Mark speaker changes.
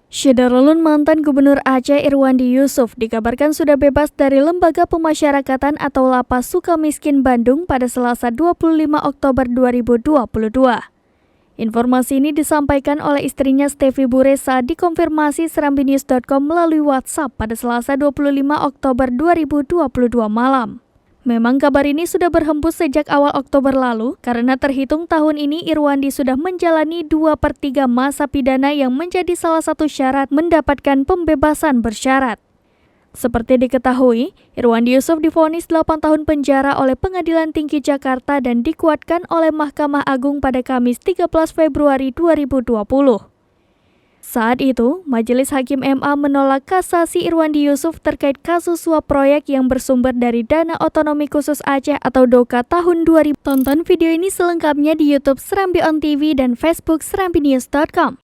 Speaker 1: Syederulun mantan Gubernur Aceh Irwandi Yusuf dikabarkan sudah bebas dari Lembaga Pemasyarakatan atau Lapas Sukamiskin Bandung pada Selasa 25 Oktober 2022. Informasi ini disampaikan oleh istrinya Stevi Bure saat dikonfirmasi serambinews.com melalui WhatsApp pada Selasa 25 Oktober 2022 malam. Memang kabar ini sudah berhembus sejak awal Oktober lalu, karena terhitung tahun ini Irwandi sudah menjalani 2/3 masa pidana yang menjadi salah satu syarat mendapatkan pembebasan bersyarat. Seperti diketahui, Irwandi Yusuf divonis 8 tahun penjara oleh Pengadilan Tinggi Jakarta dan dikuatkan oleh Mahkamah Agung pada Kamis 13 Februari 2020. Saat itu, Majelis Hakim MA menolak kasasi Irwandi Yusuf terkait kasus suap proyek yang bersumber dari Dana Otonomi Khusus Aceh atau DOKA tahun 2000. Tonton video ini selengkapnya di YouTube Serambi On TV dan Facebook serambinews.com.